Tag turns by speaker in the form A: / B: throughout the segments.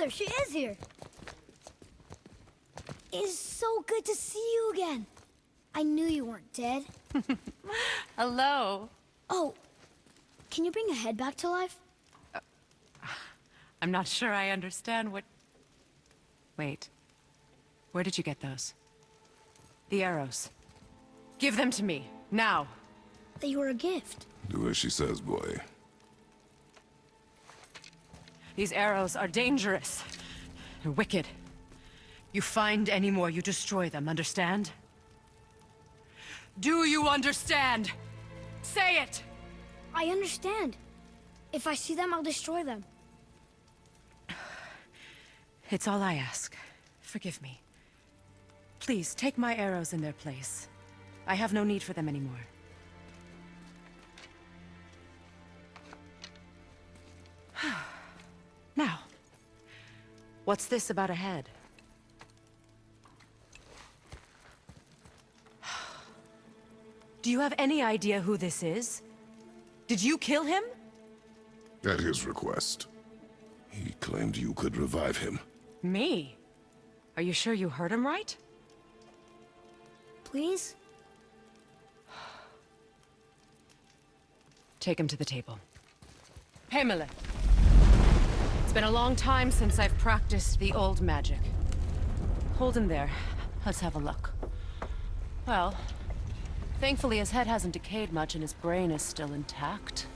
A: Mother, she is here. It is so good to see you again. I knew you weren't dead.
B: Hello.
A: Oh, can you bring a head back to life?
B: I'm not sure I understand what... Wait. Where did you get those? The arrows. Give them to me, now.
A: They were a gift.
C: Do as she says, boy.
B: These arrows are dangerous. They're wicked. You find any more, you destroy them, understand? Do you understand? Say it!
A: I understand. If I see them, I'll destroy them.
B: It's all I ask. Forgive me. Please, take my arrows in their place. I have no need for them anymore. Now, what's this about a head? Do you have any idea who this is? Did you kill him?
C: At his request. He claimed you could revive him.
B: Me? Are you sure you heard him right?
A: Please?
B: Take him to the table. Pamela. It's been a long time since I've practiced the old magic. Hold him there. Let's have a look. Well, thankfully his head hasn't decayed much and his brain is still intact.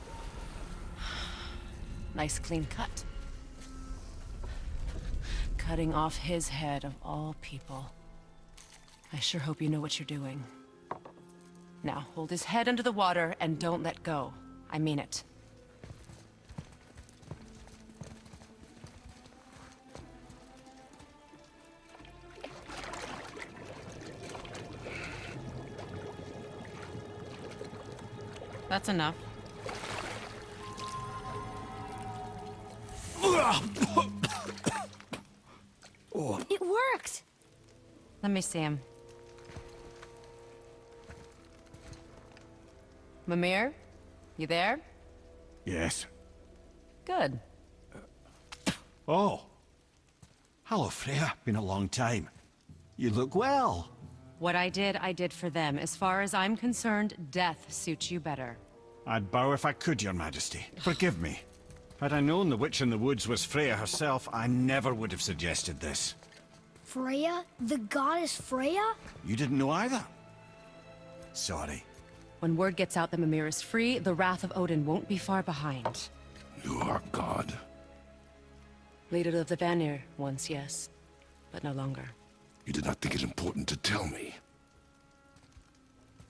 B: Nice clean cut. Cutting off his head of all people. I sure hope you know what you're doing. Now, hold his head under the water and don't let go. I mean it. That's enough.
A: It worked!
B: Let me see him. Mimir? You there?
D: Yes.
B: Good.
D: Oh. Hello, Freya. Been a long time. You look well.
B: What I did for them. As far as I'm concerned, death suits you better.
D: I'd bow if I could, Your Majesty. Forgive me. Had I known the witch in the woods was Freya herself, I never would have suggested this.
A: Freya? The goddess Freya?
D: You didn't know either? Sorry.
B: When word gets out that Mimir is free, the wrath of Odin won't be far behind.
C: You are God.
B: Leader of the Vanir, once, yes. But no longer.
C: You did not think it important to tell me.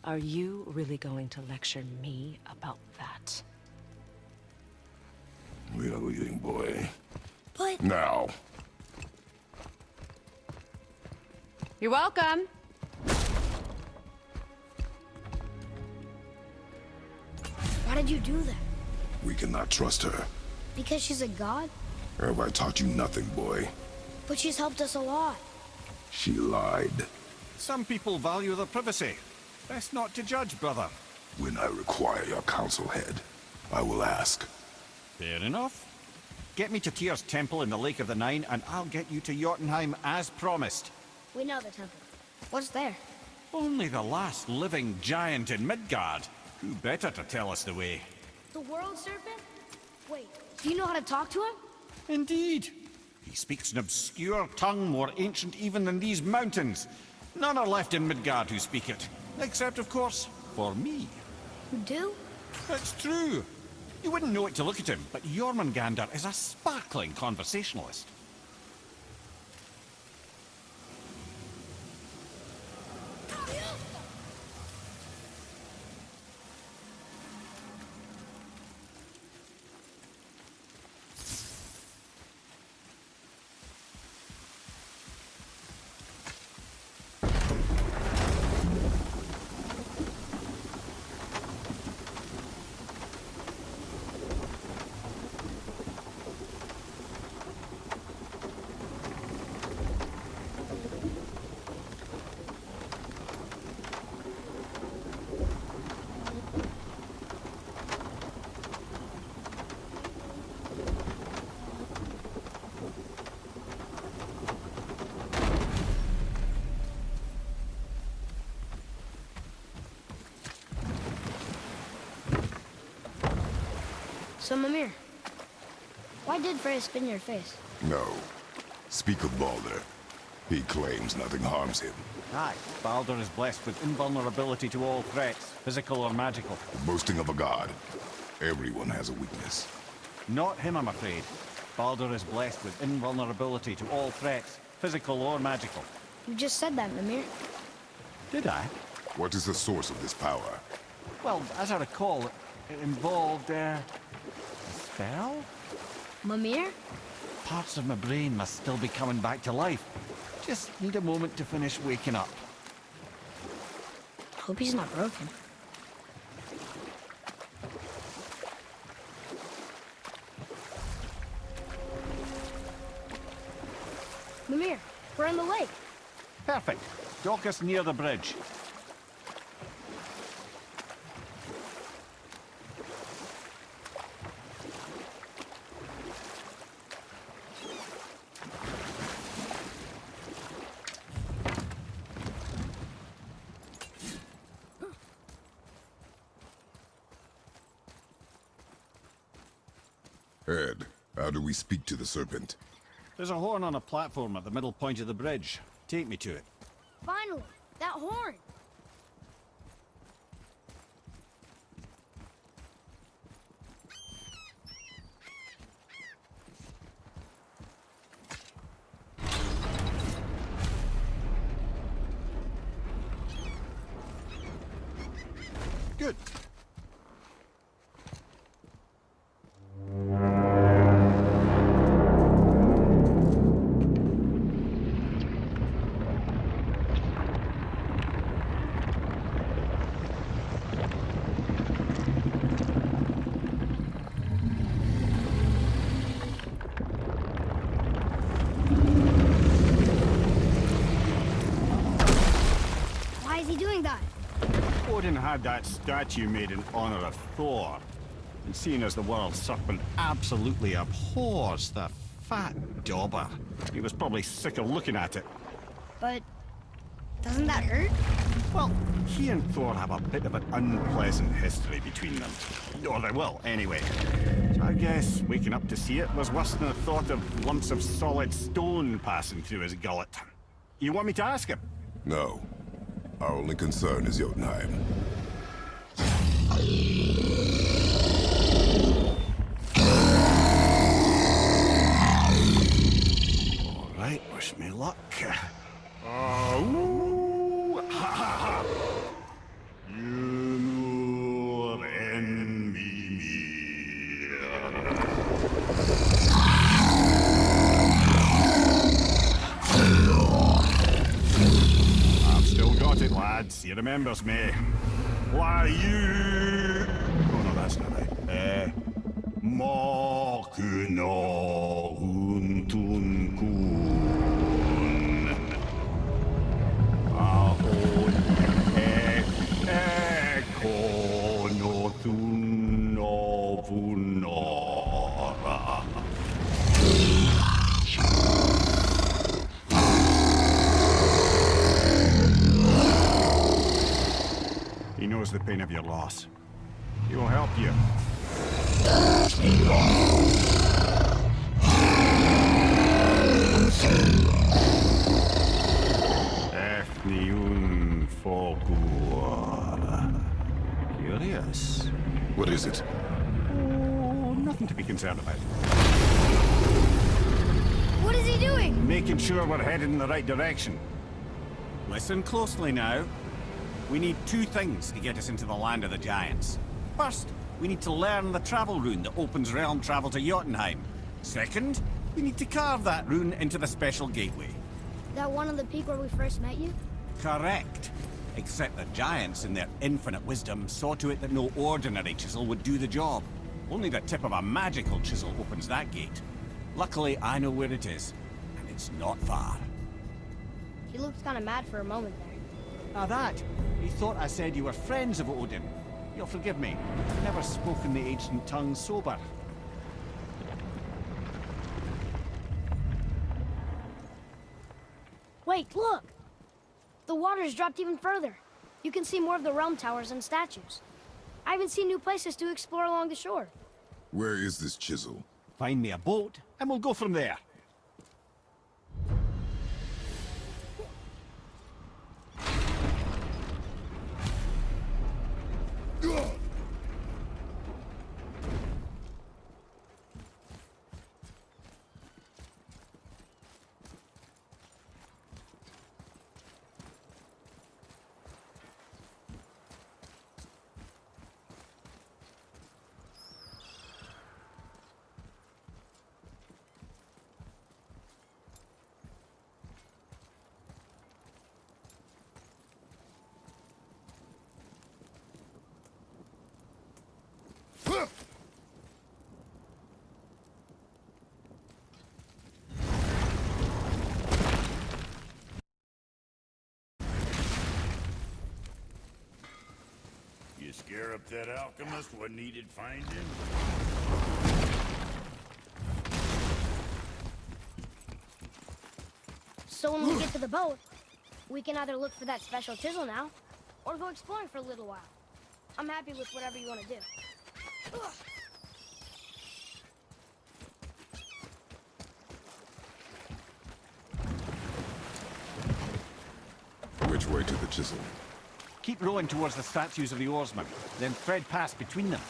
B: Are you really going to lecture me about that?
C: We are leaving, boy.
A: But...
C: Now.
B: You're welcome!
A: Why did you do that?
C: We cannot trust her.
A: Because she's a god?
C: Have I taught you nothing, boy?
A: But she's helped us a lot.
C: She lied.
D: Some people value their privacy. Best not to judge, brother.
C: When I require your council head, I will ask.
D: Fair enough. Get me to Tyr's temple in the Lake of the Nine, and I'll get you to Jotunheim as promised.
A: We know the temple. What's there?
D: Only the last living giant in Midgard. Who better to tell us the way?
A: The world serpent? Wait, do you know how to talk to him?
D: Indeed. He speaks an obscure tongue more ancient even than these mountains. None are left in Midgard who speak it. Except, of course, for me.
A: You do?
D: That's true. You wouldn't know it to look at him, but Jormungandr is a sparkling conversationalist.
A: So, Mimir, why did Freya spin your face?
C: No. Speak of Baldur. He claims nothing harms him.
D: Aye, Baldur is blessed with invulnerability to all threats, physical or magical.
C: Boasting of a god. Everyone has a weakness.
D: Not him, I'm afraid. Baldur is blessed with invulnerability to all threats, physical or magical.
A: You just said that, Mimir.
D: Did I?
C: What is the source of this power?
D: Well, as I recall, it involved, a spell?
A: Mimir?
D: Parts of my brain must still be coming back to life. Just need a moment to finish waking up.
A: Hope he's not broken. Mimir, we're in the lake.
D: Perfect. Dock us near the bridge.
C: Ed, how do we speak to the serpent?
D: There's a horn on a platform at the middle point of the bridge. Take me to it.
A: Finally, that horn.
D: Good.
A: Why is he doing that?
D: Odin had that statue made in honor of Thor. And seeing as the world serpent absolutely abhors the fat dauber, he was probably sick of looking at it.
A: But doesn't that hurt?
D: Well, he and Thor have a bit of an unpleasant history between them. Or they will, anyway. So I guess waking up to see it was worse than the thought of lumps of solid stone passing through his gullet. You want me to ask him?
C: No. Our only concern is Jotunheim.
D: All right, wish me luck. Ooh, ha, ha, ha. Junior and Mimir. I've still got it, lads. He remembers me. Why you? Oh no, that's not right. Mokuno Huntun Kun. Aon Eko no Thuno Vunora. He knows the pain of your loss. He will help you. Efniun Folkur. Curious.
C: What is it?
D: Oh, nothing to be concerned about.
A: What is he doing?
D: Making sure we're headed in the right direction. Listen closely now. We need two things to get us into the land of the giants. First, we need to learn the travel rune that opens realm travel to Jotunheim. Second, we need to carve that rune into the special gateway.
A: That one on the peak where we first met you?
D: Correct. Except the giants, in their infinite wisdom, saw to it that no ordinary chisel would do the job. Only the tip of a magical chisel opens that gate. Luckily, I know where it is, and it's not far.
A: He looked kind of mad for a moment there.
D: Now that, he thought I said you were friends of Odin. You'll forgive me. I've never spoken the ancient tongue sober.
A: Wait, look! The water's dropped even further. You can see more of the realm towers and statues. I even see new places to explore along the shore.
C: Where is this chisel?
D: Find me a boat, and we'll go from there.
E: You scare up that alchemist what needed finding?
A: So when we get to the boat, we can either look for that special chisel now, or go exploring for a little while. I'm happy with whatever you want to do.
C: Which way to the chisel?
D: Keep rowing towards the statues of the oarsmen, then thread past between them.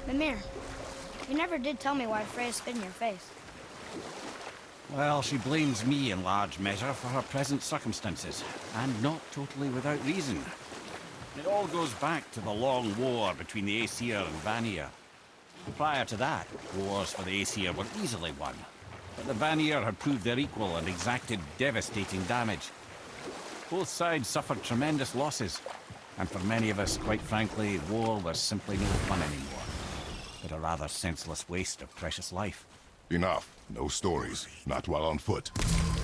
A: Mimir, you never did tell me why Freya spit in your face.
D: Well, she blames me in large measure for her present circumstances, and not totally without reason. It all goes back to the long war between the Aesir and Vanir. Prior to that, wars for the Aesir were easily won, but the Vanir had proved their equal and exacted devastating damage. Both sides suffered tremendous losses, and for many of us, quite frankly, war was simply no fun anymore, but a rather senseless waste of precious life.
C: Enough. No stories. Not while on foot.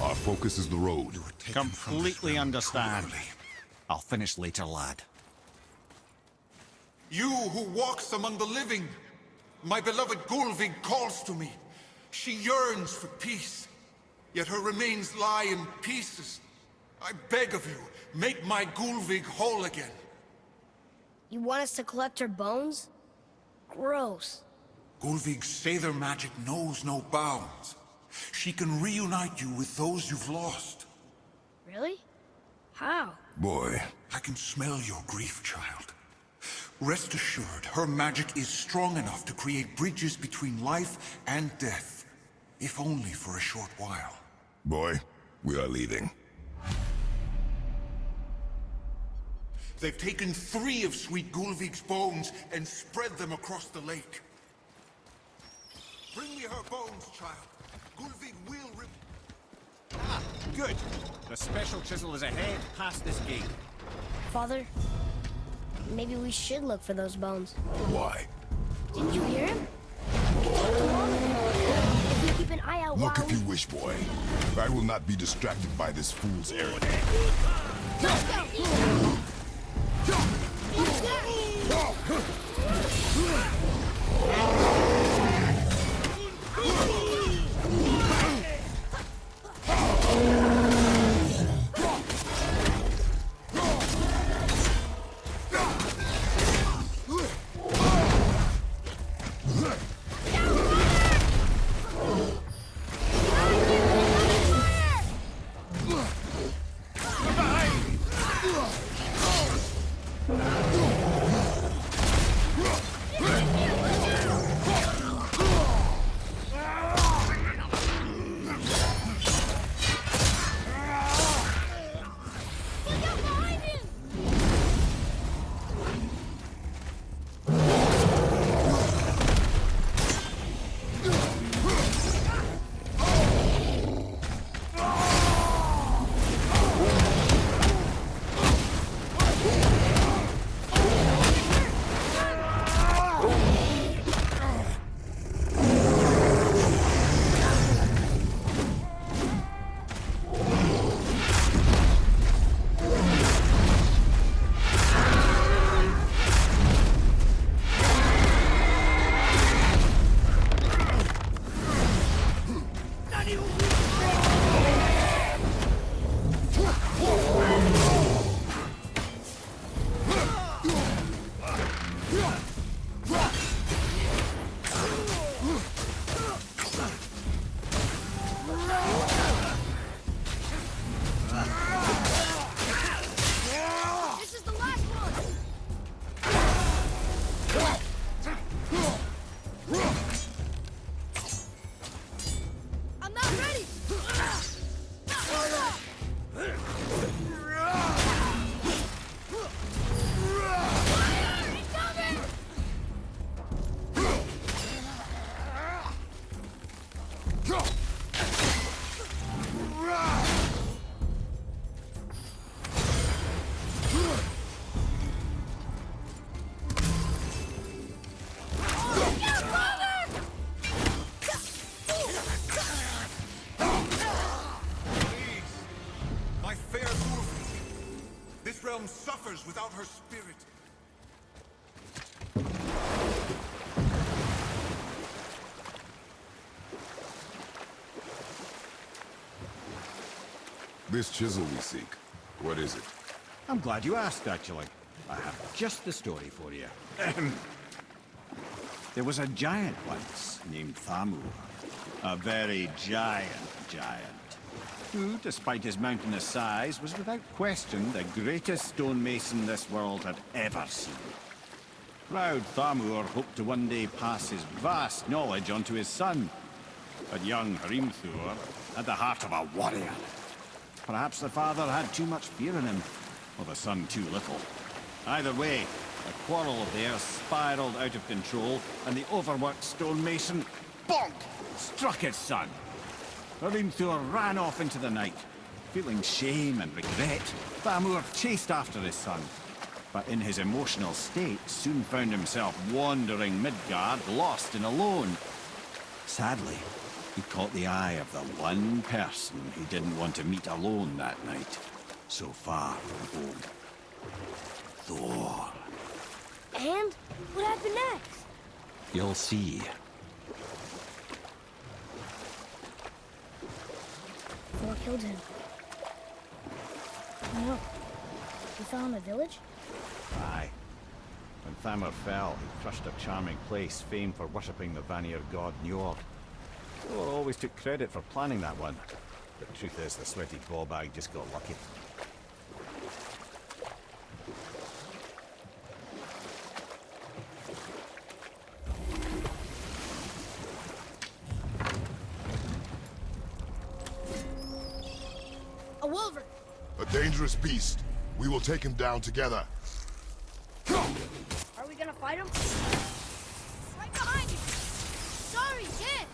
C: Our focus is the road.
D: Completely understand. I'll finish later, lad.
F: You who walks among the living, my beloved Gulvig calls to me. She yearns for peace, yet her remains lie in pieces. I beg of you, make my Gulvig whole again.
A: You want us to collect her bones? Gross.
F: Gulvig's Sather magic knows no bounds. She can reunite you with those you've lost.
A: Really? How?
C: Boy.
F: I can smell your grief, child. Rest assured, her magic is strong enough to create bridges between life and death, if only for a short while.
C: Boy, we are leaving.
F: They've taken 3 of Sweet Gulvig's bones and spread them across the lake. Bring me her bones, child. Gulvig will
D: Good. The special chisel is ahead, past this gate.
A: Father, maybe we should look for those bones.
C: Why?
A: Didn't you hear him? If we keep an eye out
C: Look
A: while
C: if you wish, boy. I will not be distracted by this fool's errand.
A: Let's go!
F: suffers without her spirit.
C: This chisel we seek, what is it?
D: I'm glad you asked, actually. I have just the story for you. There was a giant once named Thamur. A very giant, who, despite his mountainous size, was without question the greatest stonemason this world had ever seen. Proud Thamur hoped to one day pass his vast knowledge on to his son. But young Hrimthur had the heart of a warrior. Perhaps the father had too much fear in him, or the son too little. Either way, a quarrel of theirs spiraled out of control, and the overworked stonemason, bonk, struck his son. Hrimthur ran off into the night. Feeling shame and regret, Thamur chased after his son, but in his emotional state soon found himself wandering Midgard, lost and alone. Sadly, he caught the eye of the one person he didn't want to meet alone that night, so far from home. Thor.
A: And? What happened next?
D: You'll see.
A: Thor killed him. Oh no. We fell in the village?
D: Aye. When Thamur fell, he crushed a charming place famed for worshipping the Vanir god Njord. Thor always took credit for planning that one. The truth is, the sweaty ballbag just got lucky.
A: A wolver!
C: A dangerous beast. We will take him down together.
A: Are we gonna fight him? Right behind you! Sorry, kid!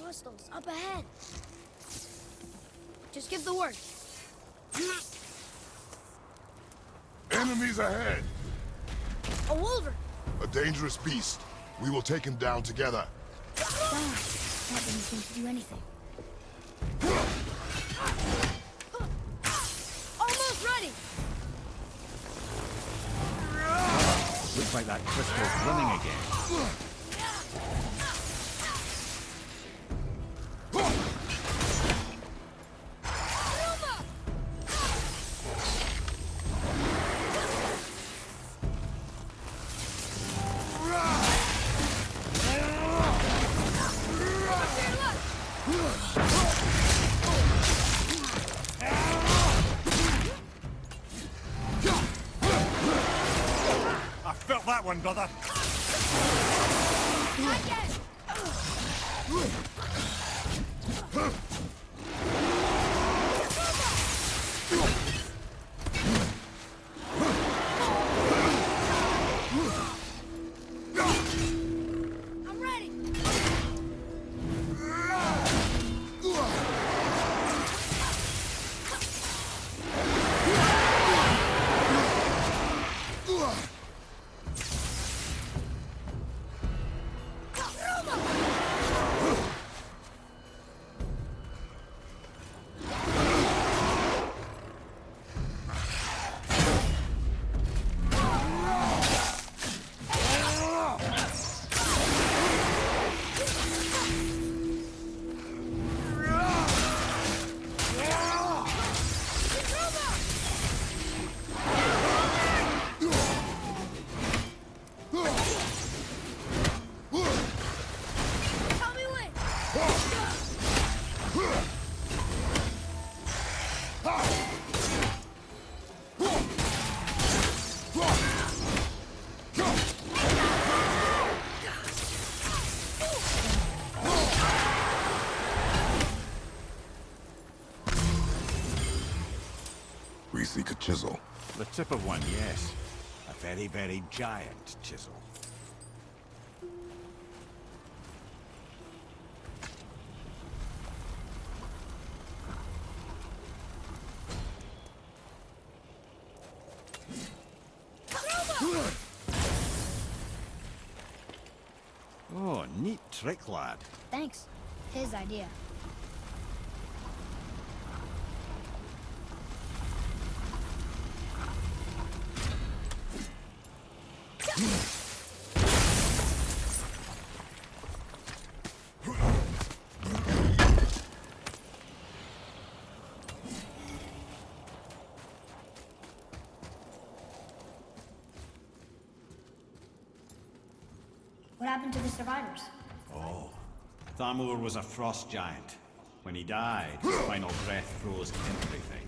A: Hostiles up ahead. Just give the word.
C: Enemies ahead.
A: A wolver.
C: A dangerous beast. We will take him down together.
A: Darn, that didn't seem to do anything. Almost ready.
D: Looks like that crystal's running again. that one, brother.
A: Not yet! I'm ready! Tell me when!
C: We seek a chisel.
D: The tip of one, yes. A very, very giant chisel. Oh, neat trick, lad.
A: Thanks. His idea. What happened to the survivors?
D: Oh. Thamur was a frost giant. When he died, his final breath froze everything.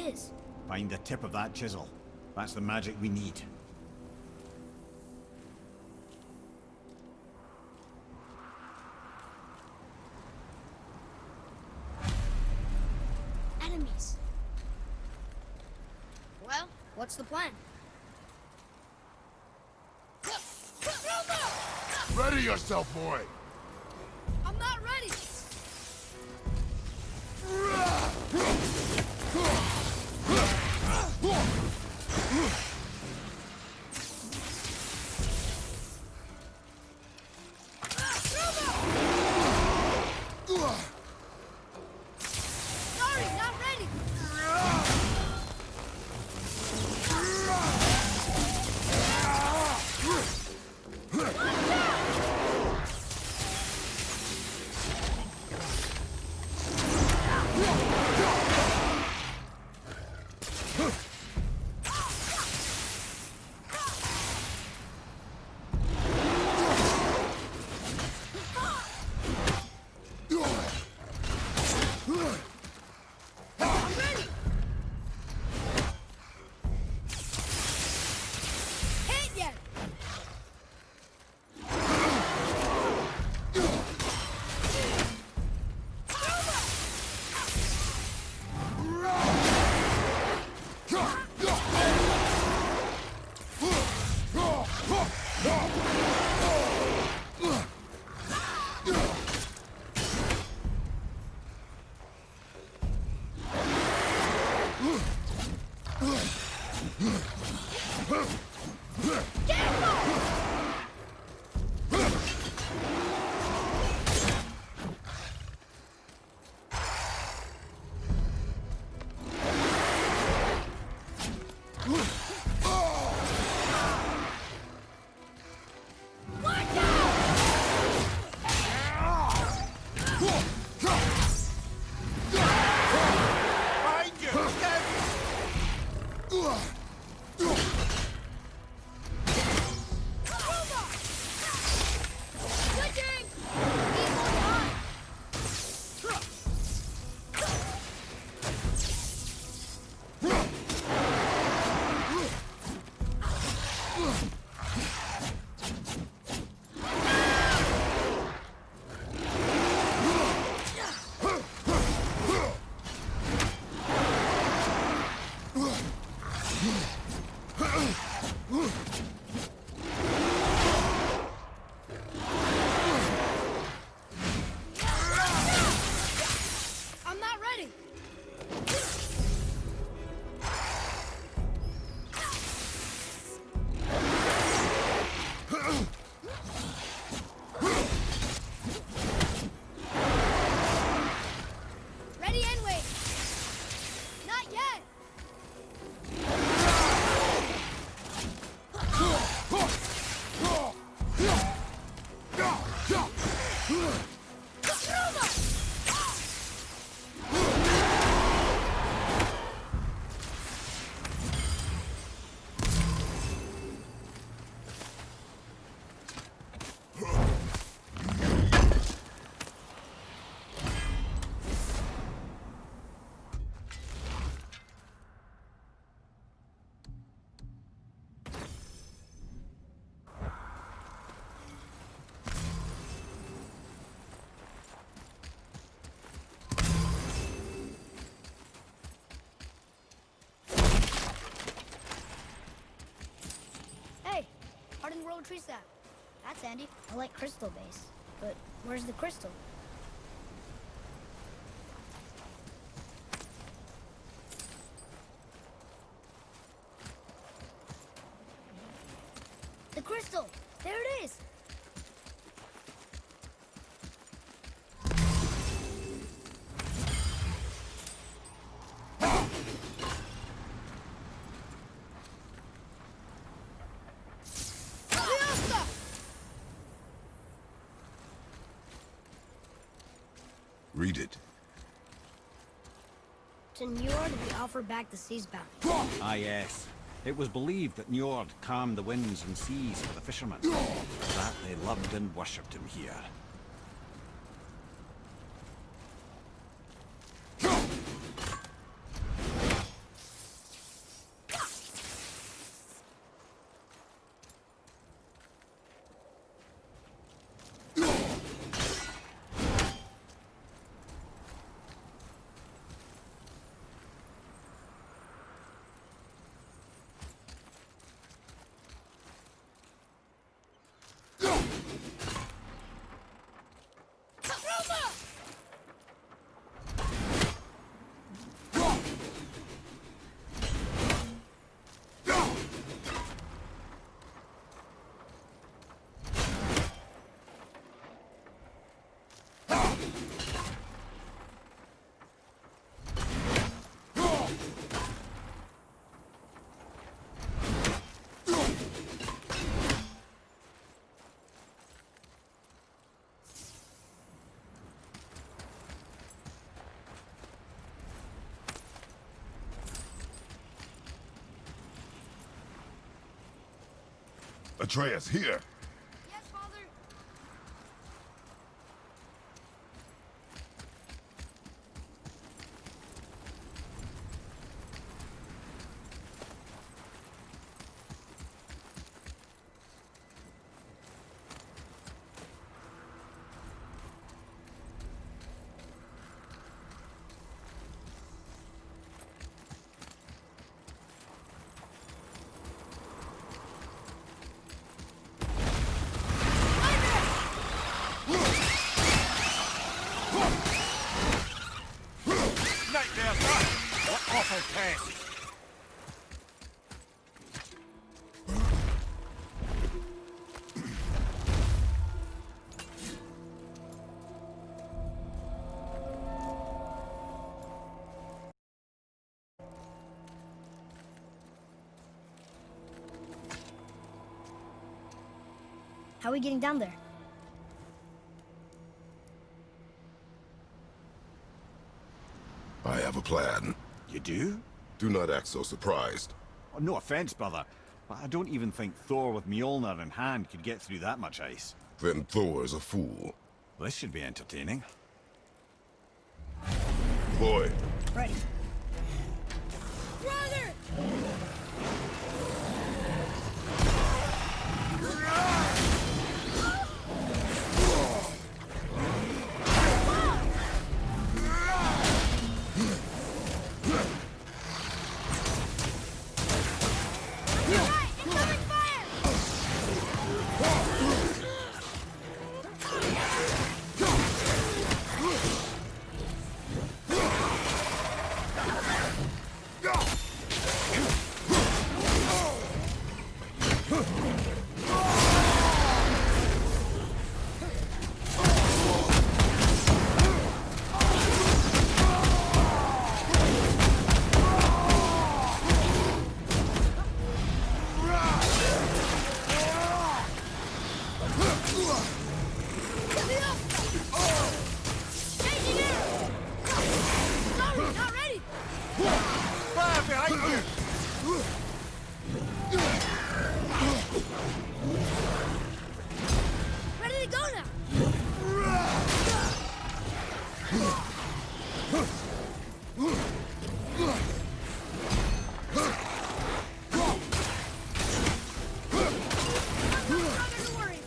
A: is.
D: Find the tip of that chisel. That's the magic we need.
A: Enemies. Well, what's the plan?
C: Ready yourself, boy!
A: I'm not ready! Sorry, not ready! I'm ready! Hit yet! I'm not ready! Ready and wait! Not yet! Hey, hardened road tree sap. That's handy. I like crystal base. But where's the crystal? The crystal! There it is!
C: Read it.
A: To Njord, we offer back the sea's bounty.
D: Ah, yes. It was believed that Njord calmed the winds and seas for the fishermen. For that they loved and worshipped him here.
C: Atreus, here!
A: Yes, Father.
D: Nightmare, son! What awful pest!
A: How are we getting down there?
C: I have a plan.
D: You do?
C: Do not act so surprised.
D: Oh, no offense, brother, but I don't even think Thor with Mjolnir in hand could get through that much ice.
C: Then Thor's a fool.
D: This should be entertaining.
C: Boy,
A: Ready. Brother! Incoming fire! Changing air! Sorry, not ready!
D: Fire behind you!
A: Ready to go now! Not to worry.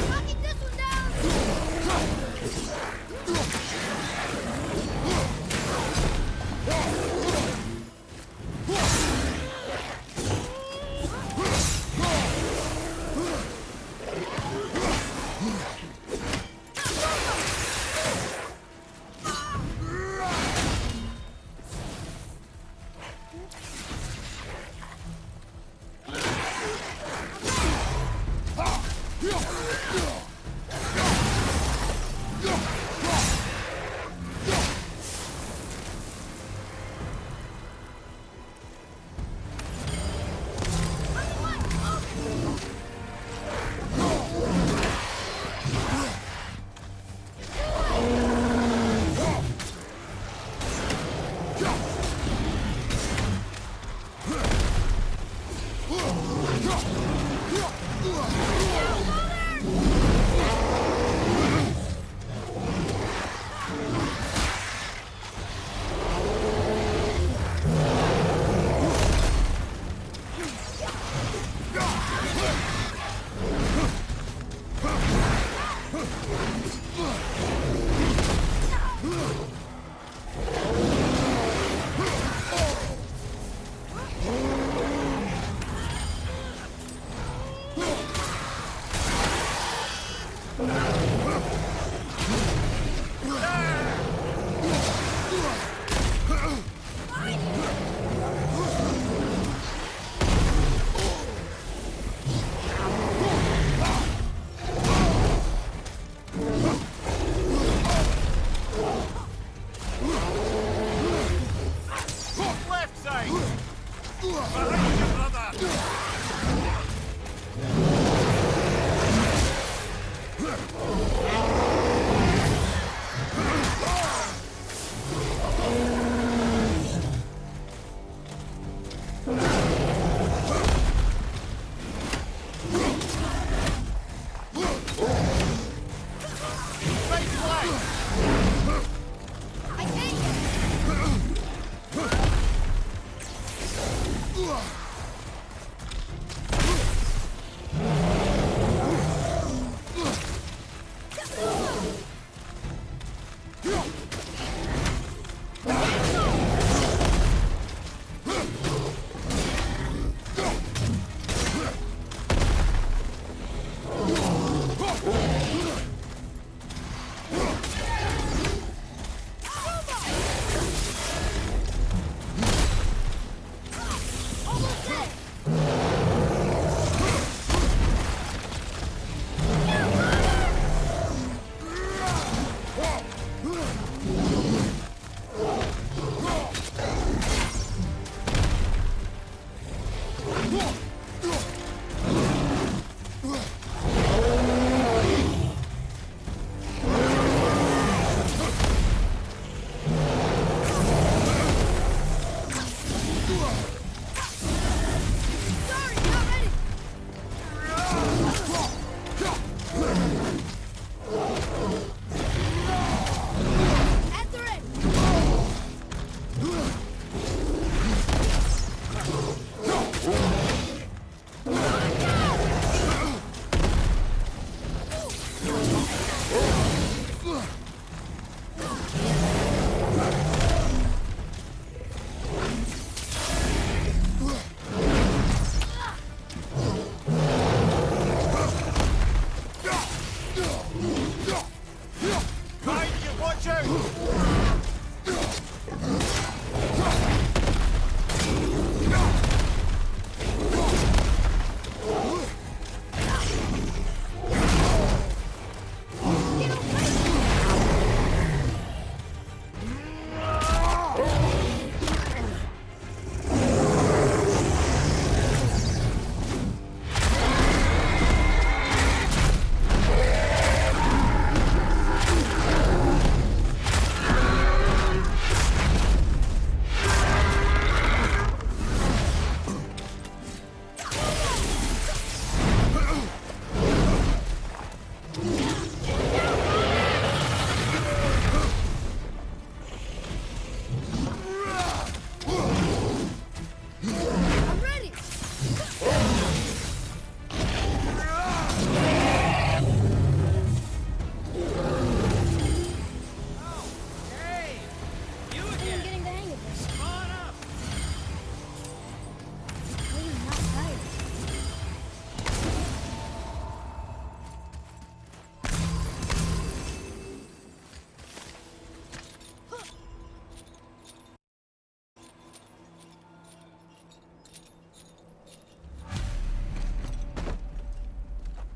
A: Knocking this one down!
D: Left side! Behind you, brother!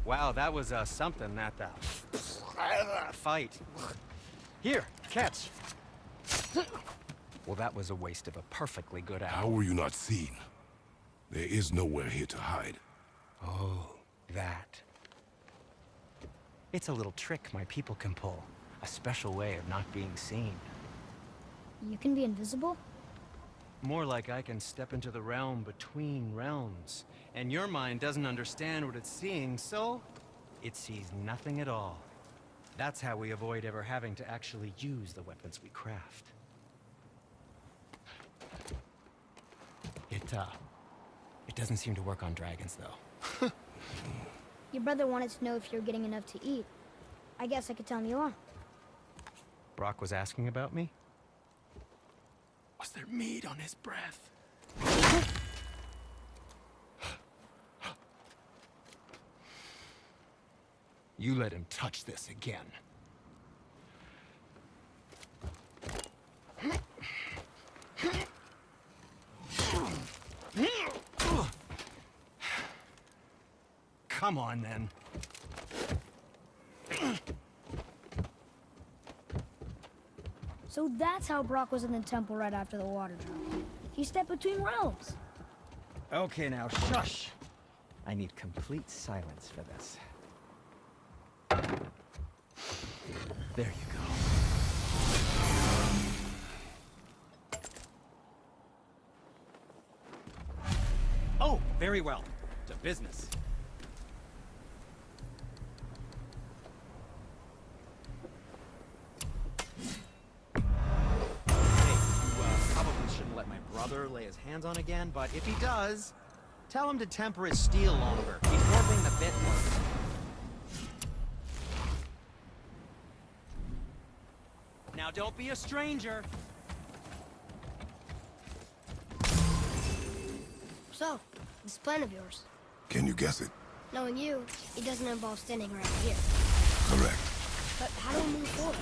G: Wow, that was something, that fight. Here, catch. Well, that was a waste of a perfectly good hour.
C: How were you not seen? There is nowhere here to hide.
G: Oh, that. It's a little trick my people can pull. A special way of not being seen.
A: You can be invisible?
G: More like I can step into the realm between realms. And your mind doesn't understand what it's seeing, so it sees nothing at all. That's how we avoid ever having to actually use the weapons we craft. It doesn't seem to work on dragons, though.
A: Your brother wanted to know if you're getting enough to eat. I guess I could tell him you are.
G: Brock was asking about me? Was there meat on his breath? You let him touch this again. Come on, then.
A: So that's how Brock was in the temple right after the water drop. He stepped between realms.
G: Okay, now shush. I need complete silence for this. There you go. Oh, very well. To business. Lay his hands on again, but if he does, tell him to temper his steel longer. He's warping the bit work. Now don't be a stranger.
A: So, this plan of yours.
C: Can you guess it?
A: Knowing you, it doesn't involve standing around here.
C: Correct.
A: But how do we move forward?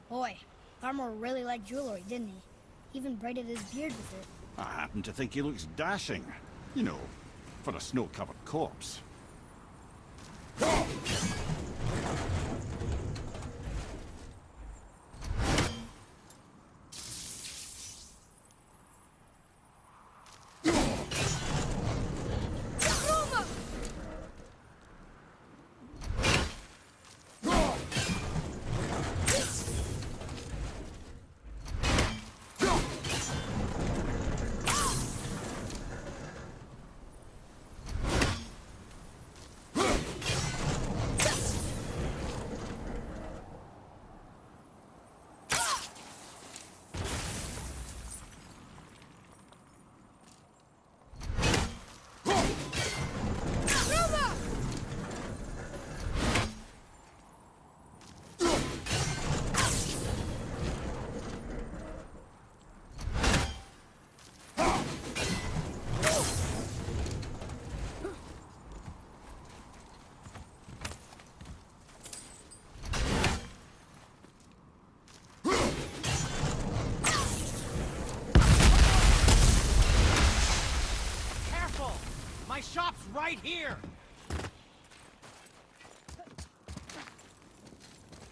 A: Boy, Armor really liked jewelry, didn't he? He even braided his beard with it.
D: I happen to think he looks dashing. You know, for a snow-covered corpse.
G: My shop's right here!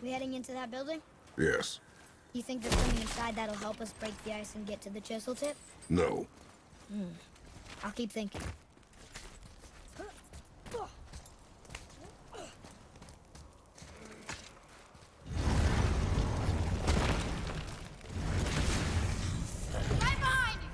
A: We heading into that building?
C: Yes.
A: You think there's something inside that'll help us break the ice and get to the chisel tip?
C: No.
A: I'll keep thinking. Right behind you!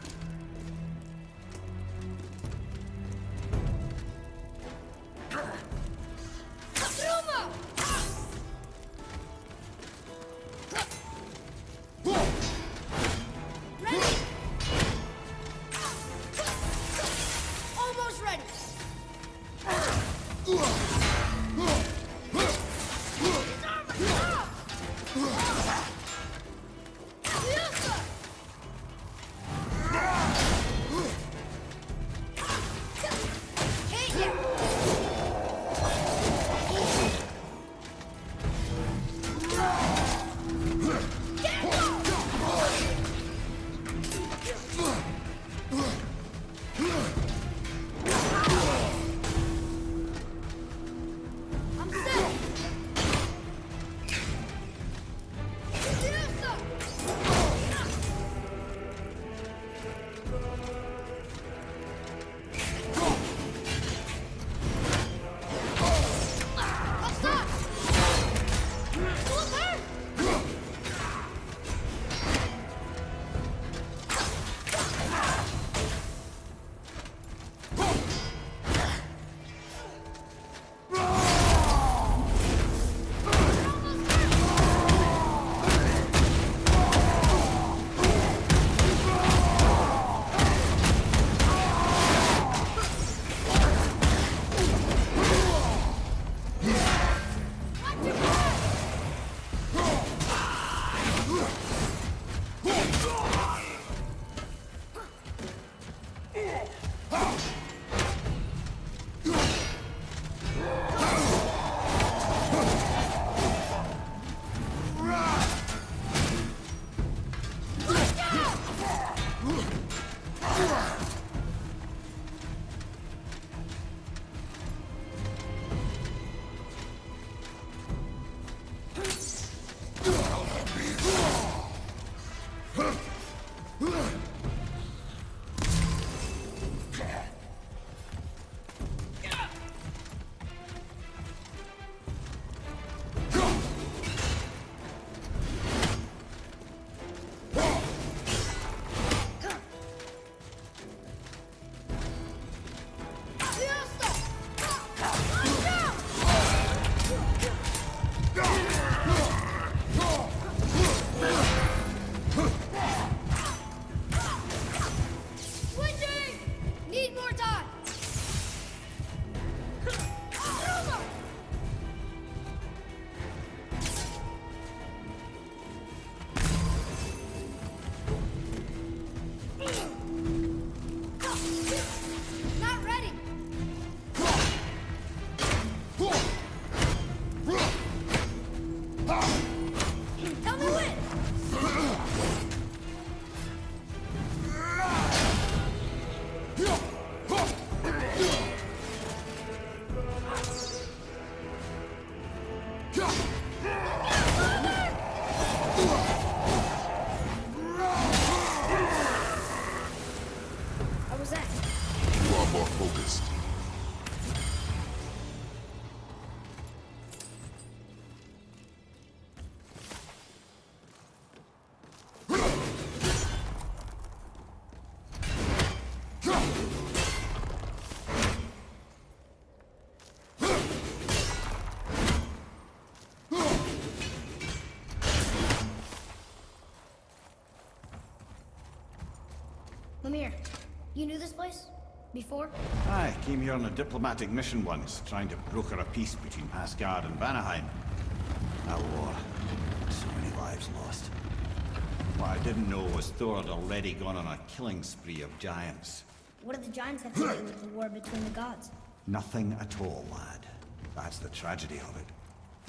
A: Lemire, you knew this place? Before?
D: I came here on a diplomatic mission once, trying to broker a peace between Asgard and Vanaheim. A war. So many lives lost. What I didn't know was Thor had already gone on a killing spree of giants.
A: What do the giants have to do with the war between the gods?
D: Nothing at all, lad. That's the tragedy of it.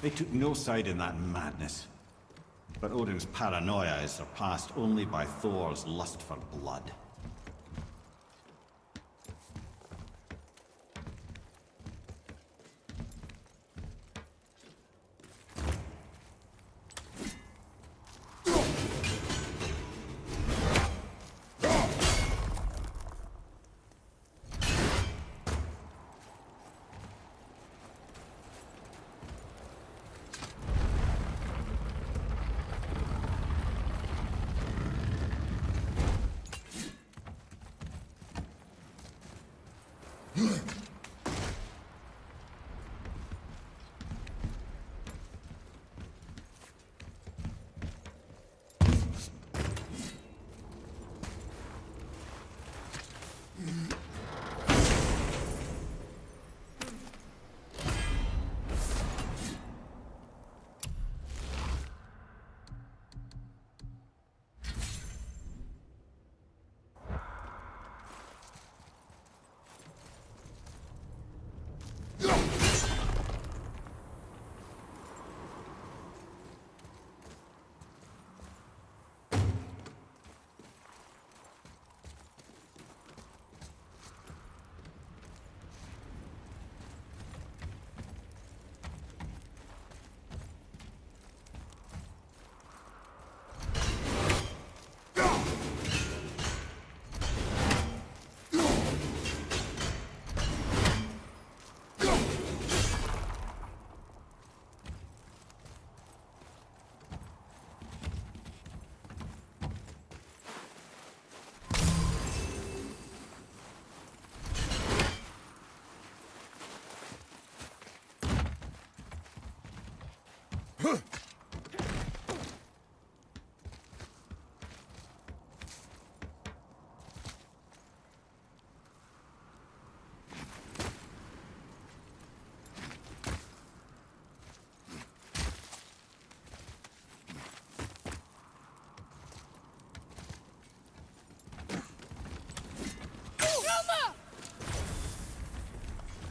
D: They took no side in that madness. But Odin's paranoia is surpassed only by Thor's lust for blood.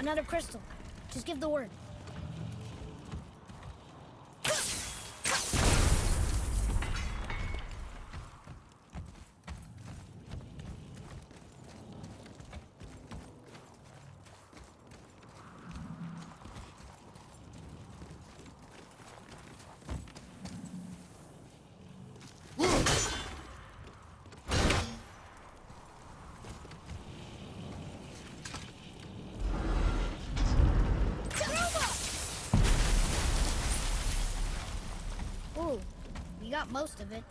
A: Another crystal. Just give the word. Ooh, you got most of it.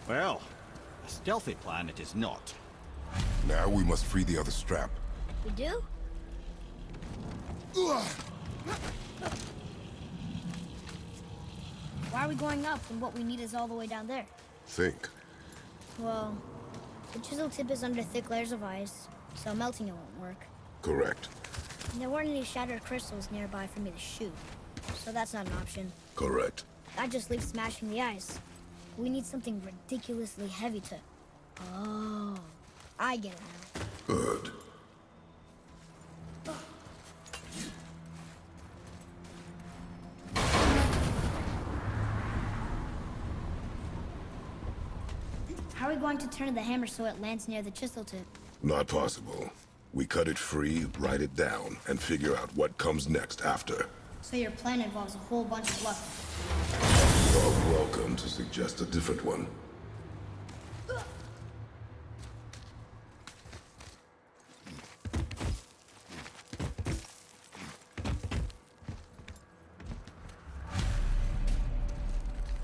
D: Well, a stealthy plan it is not.
C: Now we must free the other strap.
A: We do? Why are we going up when what we need is all the way down there?
C: Think.
A: Well, the chisel tip is under thick layers of ice, so melting it won't work.
C: Correct.
A: And there weren't any shattered crystals nearby for me to shoot, so that's not an option.
C: Correct.
A: That just leaves smashing the ice. We need something ridiculously heavy to... Oh, I get it now.
C: Good.
A: How are we going to turn the hammer so it lands near the chisel tip?
C: Not possible. We cut it free, write it down, and figure out what comes next after.
A: So your plan involves a whole bunch of luck.
C: You're welcome to suggest a different one.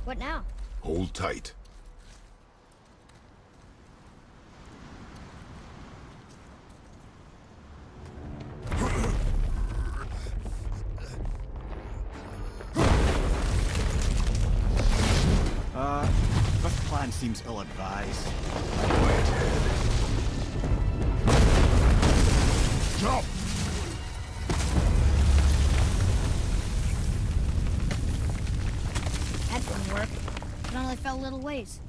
A: What now?
C: Hold tight.
D: This plan seems ill-advised.
C: Quiet head. Jump!
A: That didn't work. It only fell a little ways.